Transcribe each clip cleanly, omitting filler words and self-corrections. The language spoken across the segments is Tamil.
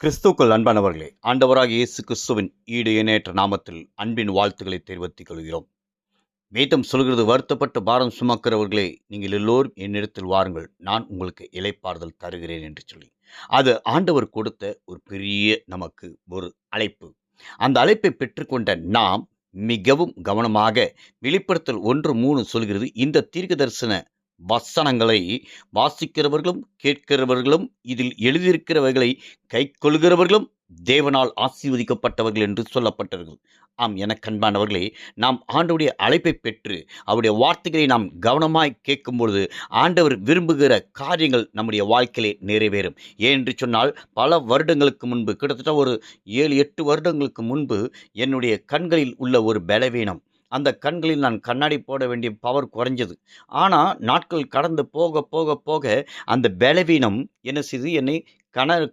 கிறிஸ்துவுக்குள் அன்பானவர்களே, ஆண்டவராகிய இயேசு கிறிஸ்துவின் ஈடு இணையற்ற நாமத்தில் அன்பின் வாழ்த்துக்களை தெரிவித்துக் கொள்கிறோம். வேதம் சொல்கிறது, வருத்தப்பட்டு பாரம் சுமக்கிறவர்களே, நீங்கள் எல்லோரும் என்னிடத்தில் வாருங்கள், நான் உங்களுக்கு இளைப்பாறுதல் தருகிறேன் என்று சொல்லி. அது ஆண்டவர் கொடுத்த ஒரு பெரிய நமக்கு ஒரு அழைப்பு. அந்த அழைப்பை பெற்றுக்கொண்ட நாம் மிகவும் கவனமாக வெளிப்படுத்தல் 1:3 சொல்கிறது, இந்த தீர்க்க தரிசன வசனங்களை வாசிக்கிறவர்களும் கேட்கிறவர்களும் இதில் எழுதியிருக்கிறவைகளை கைக்கொள்கிறவர்களும் தேவனால் ஆசீர்வதிக்கப்பட்டவர்கள் என்று சொல்லப்பட்டவர்கள். ஆம், எனக்கு அன்பானவர்களே, நாம் ஆண்டவருடைய அழைப்பை பெற்று அவருடைய வார்த்தைகளை நாம் கவனமாய் கேட்கும்பொழுது ஆண்டவர் விரும்புகிற காரியங்கள் நம்முடைய வாழ்க்கையிலே நிறைவேறும். ஏனென்று சொன்னால், பல வருடங்களுக்கு முன்பு, கிட்டத்தட்ட ஒரு 7-8 வருடங்களுக்கு முன்பு என்னுடைய கண்களில் உள்ள ஒரு பலவீனம், அந்த கண்களில் நான் கண்ணாடி போட வேண்டிய பவர் குறைஞ்சது. ஆனால் நாட்கள் கடந்து போக போக போக அந்த பலவீனம் என்ன செய்து, என்னை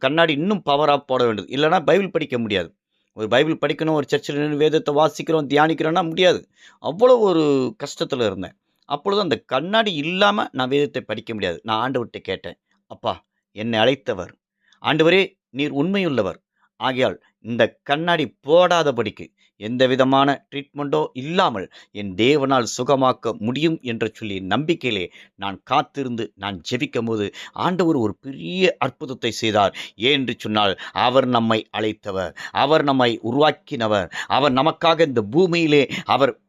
கண்ணாடி இன்னும் பவராக போட வேண்டியது. இல்லைனா பைபிள் படிக்க முடியாது. ஒரு பைபிள் படிக்கணும், ஒரு சர்ச்சில் நின்று வேதத்தை வாசிக்கிறோம், தியானிக்கிறோன்னா முடியாது. அவ்வளோ ஒரு கஷ்டத்தில் இருந்தேன். அப்பொழுது அந்த கண்ணாடி இல்லாமல் நான் வேதத்தை படிக்க முடியாது. நான் ஆண்டவர்கிட்ட கேட்டேன், அப்பா, என்னை அழைத்தவர் ஆண்டவரே, நீர் உண்மையுள்ளவர், ஆகையால் இந்த கண்ணாடி போடாதபடிக்கு எந்த விதமான ட்ரீட்மெண்ட்டோ இல்லாமல் என் தேவனால் சுகமாக்க முடியும் என்று சொல்லி நம்பிக்கையிலே நான் காத்திருந்து நான் ஜெபிக்கும் போது ஆண்டவர் ஒரு பெரிய அற்புதத்தை செய்தார். ஏனென்று சொன்னால், அவர் நம்மை அழைத்தவர், அவர் நம்மை உருவாக்கினவர், அவர் நமக்காக இந்த பூமியிலே அவர்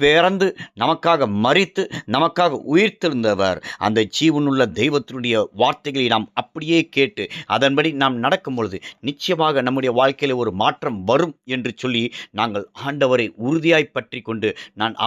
பிறந்து நமக்காக மரித்து நமக்காக உயிர்த்தெழுந்தவர். அந்த ஜீவனுள்ள தெய்வத்தினுடைய வார்த்தைகளை நாம் அப்படியே கேட்டு அதன்படி நாம் நடக்கும் பொழுது நிச்சயமாக நம்முடைய வாழ்க்கையில் ஒரு மாற்றம் வரும் என்று சொல்லி நாங்கள் ஆண்டவரை உறுதியாய் பற்றி கொண்டு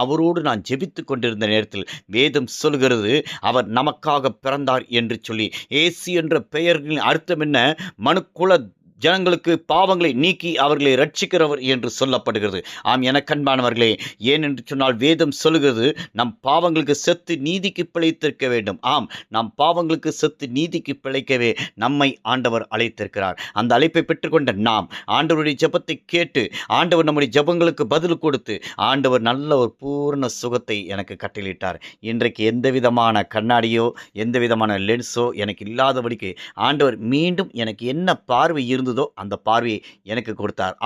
அவரோடு நான் ஜெபித்து கொண்டிருந்த நேரத்தில் வேதம் சொல்கிறது, அவர் நமக்காக பிறந்தார் என்று சொல்லி. இயேசு என்ற பெயர்களின் அர்த்தம் என்ன? மனுக்குல ஜனங்களுக்கு பாவங்களை நீக்கி அவர்களை ரட்சிக்கிறவர் என்று சொல்லப்படுகிறது. ஆம், எனக்கு அன்பானவர்களே, ஏனென்று சொன்னால் வேதம் சொல்லுகிறது, நம் பாவங்களுக்கு செத்து நீதிக்கு பிழைத்திருக்க வேண்டும். ஆம், நம் பாவங்களுக்கு செத்து நீதிக்கு பிழைக்கவே நம்மை ஆண்டவர் அழைத்திருக்கிறார். அந்த அழைப்பை பெற்றுக்கொண்ட நாம் ஆண்டவருடைய ஜெபத்தை கேட்டு ஆண்டவர் நம்முடைய ஜெபங்களுக்கு பதில் கொடுத்து ஆண்டவர் நல்ல ஒரு பூர்ண சுகத்தை எனக்கு கட்டளையிட்டார். இன்றைக்கு எந்த விதமான கண்ணாடியோ எந்த விதமான லென்ஸோ எனக்கு இல்லாதபடிக்கு ஆண்டவர் மீண்டும் எனக்கு என்ன பார்வை இருந்ததோ அந்த பார்வையை எனக்கு கொடுத்தார்.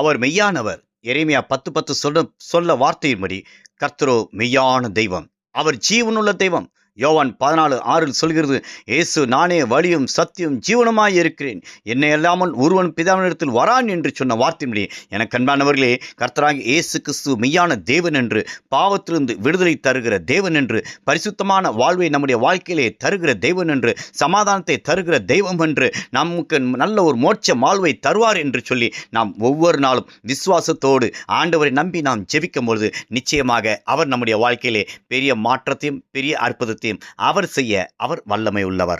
அவர் மெய்யானவர். எரேமியா 10:10 சொல்ல வார்த்தையின்படி, கர்த்தரோ மெய்யான தெய்வம், அவர் ஜீவனுள்ள தெய்வம். யோவான் 14:6 சொல்கிறது, இயேசு நானே வழியும் சத்தியம் ஜீவனுமாய் இருக்கிறேன், என்னை அல்லாமல் ஒருவன் பிதாவினிடத்தில் வரான் என்று சொன்ன வார்த்தையின்படி எனக்கு அன்பானவர்களே, கர்த்தராகிய இயேசு கிறிஸ்து மெய்யான தேவன் என்று, பாவத்திலிருந்து விடுதலை தருகிற தேவன் என்று, பரிசுத்தமான வாழ்வை நம்முடைய வாழ்க்கையிலே தருகிற தெய்வன் என்று, சமாதானத்தை தருகிற தெய்வம் என்று, நமக்கு நல்ல ஒரு மோட்ச வாழ்வை தருவார் என்று சொல்லி நாம் ஒவ்வொரு நாளும் விசுவாசத்தோடு ஆண்டவரை நம்பி நாம் ஜெபிக்கும் பொழுது நிச்சயமாக அவர் நம்முடைய வாழ்க்கையிலே பெரிய மாற்றத்தையும் பெரிய அற்புதத்தையும் அவர் செய்ய அவர் வல்லமை உள்ளவர்.